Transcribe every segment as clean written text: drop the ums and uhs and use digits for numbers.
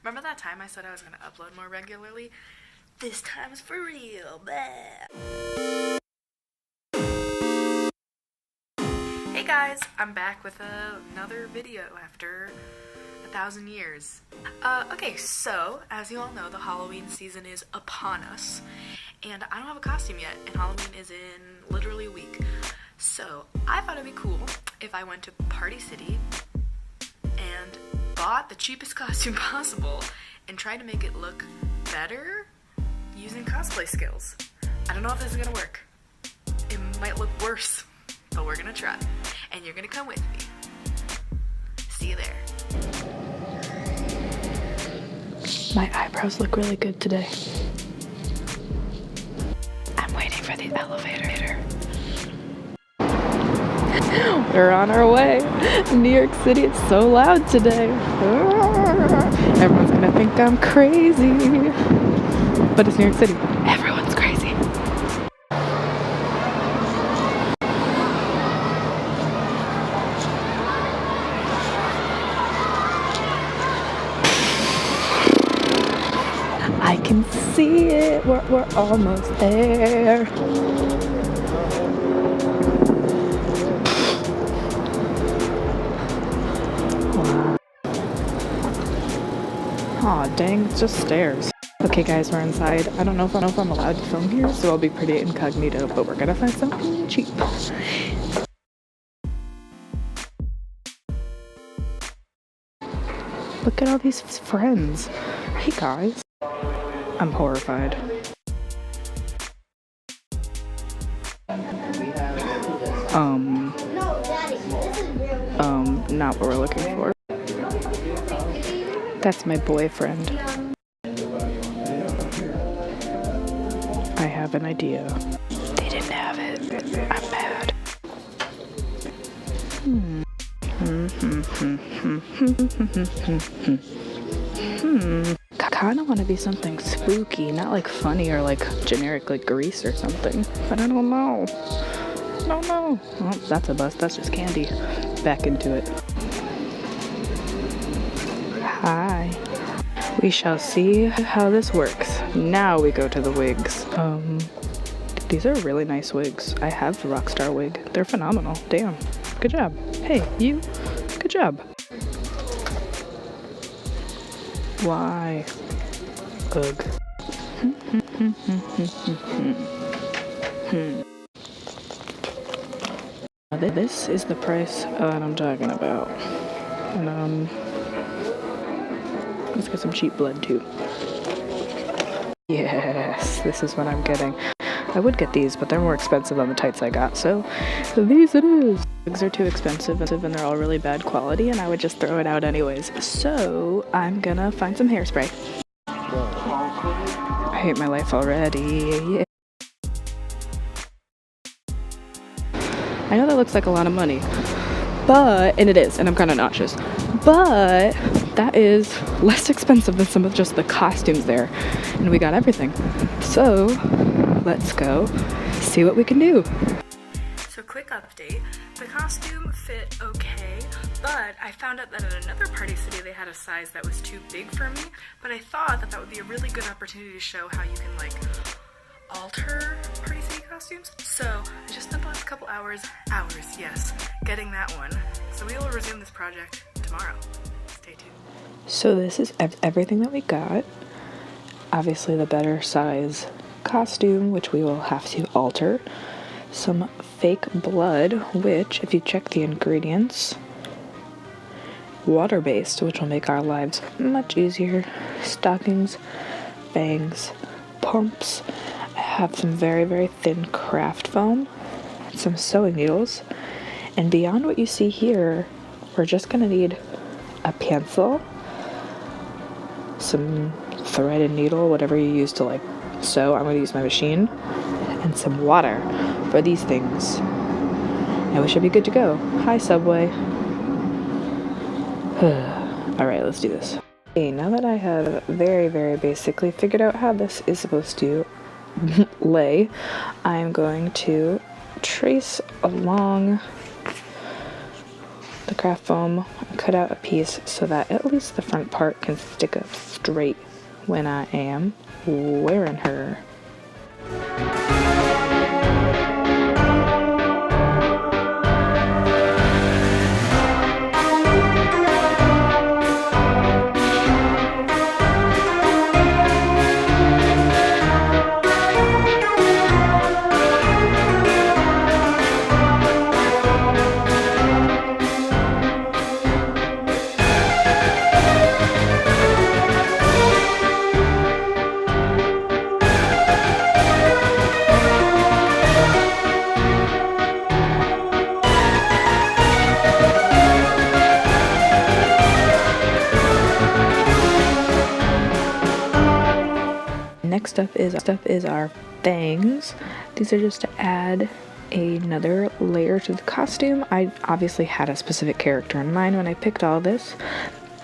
Remember that time I said I was going to upload more regularly? This time's for real. Bleh. Hey guys, I'm back with another video after 1,000 years. Okay, so as you all know, the Halloween season is upon us, and I don't have a costume yet, and Halloween is in literally a week. So I thought it'd be cool if I went to Party City and bought the cheapest costume possible and tried to make it look better using cosplay skills. I don't know if this is gonna work. It might look worse, but we're gonna try. And you're gonna come with me. See you there. My eyebrows look really good today. I'm waiting for the elevator. We're on our way. New York City is so loud today. Everyone's gonna think I'm crazy. But it's New York City. Everyone's crazy. I can see it. We're almost there. Aw, dang, it's just stairs. Okay guys, we're inside. I don't know if I'm allowed to film here, so I'll be pretty incognito, but we're gonna find something cheap. Look at all these friends. Hey guys. I'm horrified. Not what we're looking for. That's my boyfriend. I have an idea. They didn't have it. I'm mad. I kinda wanna be something spooky, not like funny or like generic like Grease or something. But I don't know. I don't know. Well, that's a bust. That's just candy. Back into it. Hi. We shall see how this works. Now we go to the wigs. These are really nice wigs. I have the Rockstar wig. They're phenomenal. Damn. Good job. Hey, you. Good job. Why? Ugh. This is the price that I'm talking about. And let's get some cheap blood too. Yes, this is what I'm getting. I would get these, but they're more expensive than the tights I got, so these it is. Wigs are too expensive and they're all really bad quality, and I would just throw it out anyways. So I'm gonna find some hairspray. I hate my life already. Yeah. I know that looks like a lot of money, and it is, and I'm kind of nauseous, but that is less expensive than some of just the costumes there, and we got everything. So let's go see what we can do. So quick update, the costume fit okay, but I found out that at another Party City they had a size that was too big for me, but I thought that would be a really good opportunity to show how you can like alter Party City costumes. So I just spent the last couple hours, yes, getting that one. So we will resume this project tomorrow. Stay tuned. So this is everything that we got. Obviously the better size costume, which we will have to alter. Some fake blood, which if you check the ingredients, water-based, which will make our lives much easier. Stockings, bangs, pumps. I have some very, very thin craft foam, some sewing needles, and beyond what you see here, we're just gonna need a pencil, some thread and needle, whatever you use to like sew. I'm gonna use my machine, and some water for these things. And we should be good to go. Hi, Subway. Alright, let's do this. Okay, now that I have very, very basically figured out how this is supposed to lay, I'm going to trace along the craft foam, cut out a piece so that at least the front part can stick up straight when I am wearing her. Next up is our fangs. These are just to add another layer to the costume. I obviously had a specific character in mind when I picked all this,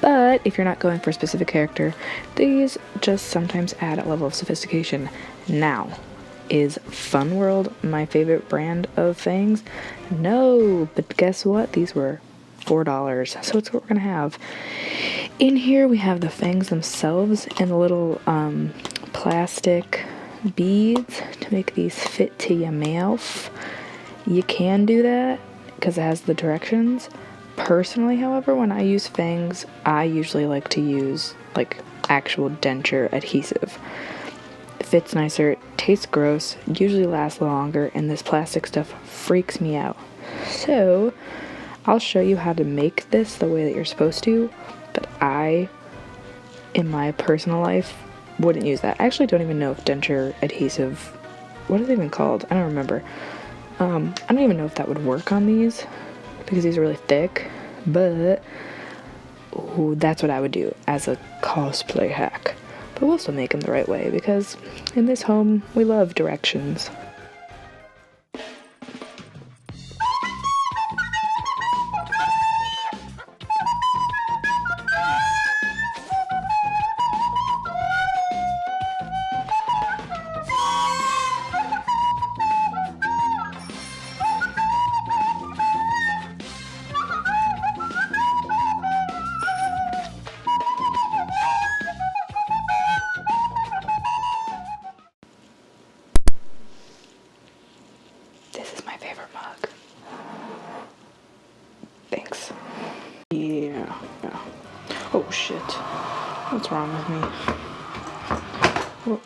but if you're not going for a specific character, these just sometimes add a level of sophistication. Now, is Fun World my favorite brand of fangs? No, but guess what? These were $4, so it's what we're gonna have. In here we have the fangs themselves and the little plastic beads to make these fit to your mouth. You can do that because it has the directions. Personally, however, when I use fangs, I usually like to use like actual denture adhesive. It fits nicer, it tastes gross, usually lasts longer, and this plastic stuff freaks me out. So I'll show you how to make this the way that you're supposed to, but I, in my personal life, wouldn't use that. I actually don't even know if denture adhesive, what is it even called? I don't remember. I don't even know if that would work on these because these are really thick, but that's what I would do as a cosplay hack. But we'll still make them the right way because in this home, we love directions. This is my favorite mug. Thanks. Yeah. Oh shit. What's wrong with me? Well,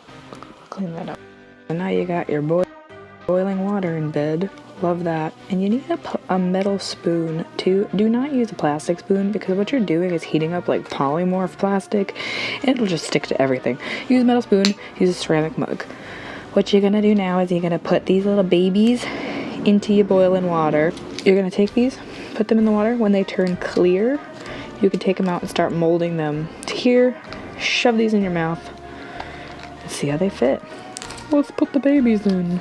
clean that up. And now you got your boiling water in bed. Love that. And you need a metal spoon too. Do not use a plastic spoon because what you're doing is heating up like polymorph plastic and it'll just stick to everything. Use a metal spoon, use a ceramic mug. What you're gonna do now is you're gonna put these little babies into your boiling water. You're gonna take these, put them in the water. When they turn clear, you can take them out and start molding them to here. Shove these in your mouth and see how they fit. Let's put the babies in.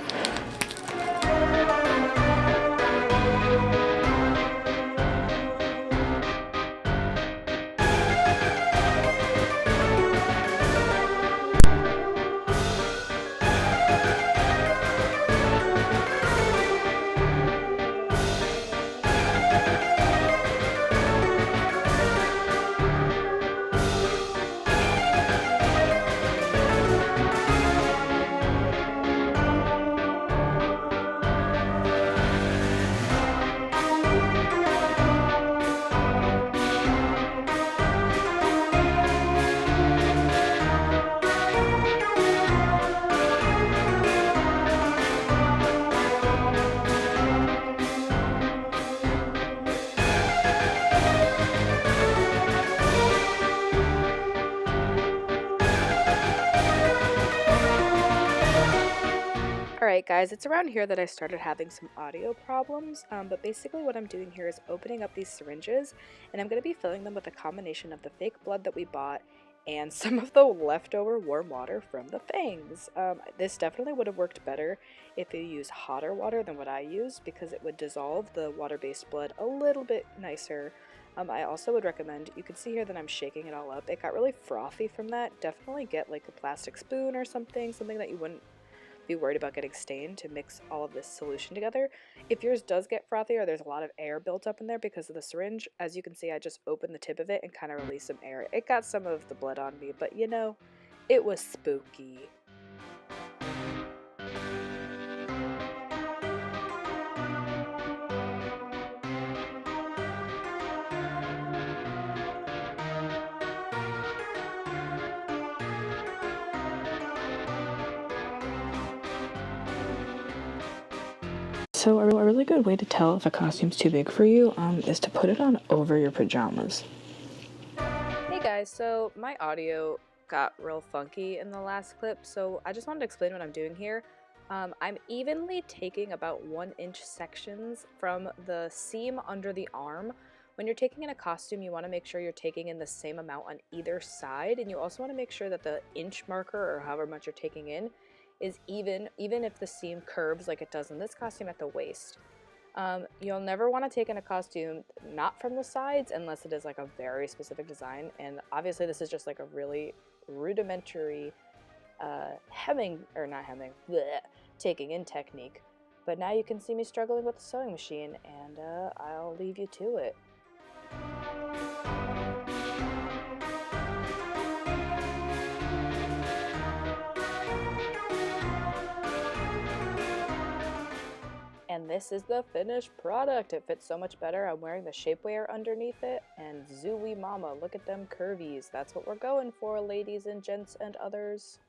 Alright guys, it's around here that I started having some audio problems, but basically what I'm doing here is opening up these syringes, and I'm going to be filling them with a combination of the fake blood that we bought and some of the leftover warm water from the fangs. This definitely would have worked better if you use hotter water than what I use because it would dissolve the water-based blood a little bit nicer. I also would recommend, you can see here that I'm shaking it all up. It got really frothy from that. Definitely get like a plastic spoon or something that you wouldn't be worried about getting stained to mix all of this solution together. If yours does get frothy or there's a lot of air built up in there because of the syringe, as you can see, I just opened the tip of it and kind of released some air. It got some of the blood on me, but you know, it was spooky. So a really good way to tell if a costume's too big for you is to put it on over your pajamas. Hey guys, so my audio got real funky in the last clip, so I just wanted to explain what I'm doing here. I'm evenly taking about 1-inch sections from the seam under the arm. When you're taking in a costume, you want to make sure you're taking in the same amount on either side, and you also want to make sure that the inch marker, or however much you're taking in, is even if the seam curves like it does in this costume at the waist. You'll never want to take in a costume not from the sides unless it is like a very specific design, and obviously this is just like a really rudimentary taking in technique. But now you can see me struggling with the sewing machine, and I'll leave you to it. And this is the finished product. It fits so much better. I'm wearing the shapewear underneath it, and zooey mama, look at them curvies. That's what we're going for, ladies and gents and others.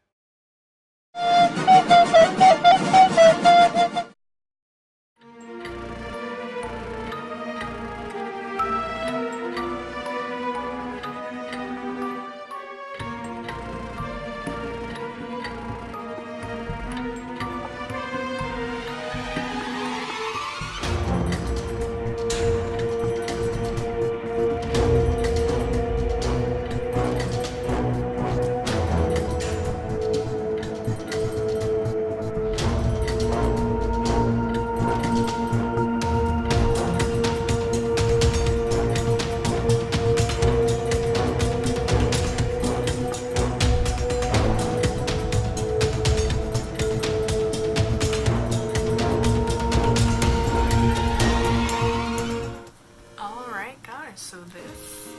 So this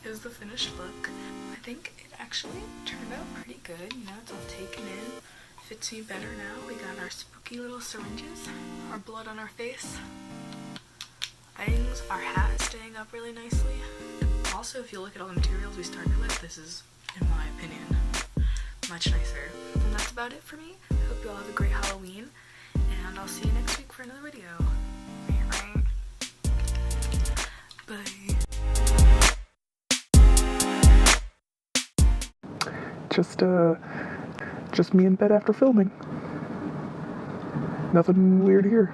is the finished look. I think it actually turned out pretty good. You know, it's all taken in. Fits me better now. We got our spooky little syringes, our blood on our face, bangs, our hat is staying up really nicely. Also, if you look at all the materials we started with, this is, in my opinion, much nicer. And that's about it for me. I hope you all have a great Halloween, and I'll see you next week for another video. Bye. Just me in bed after filming. Nothing weird here.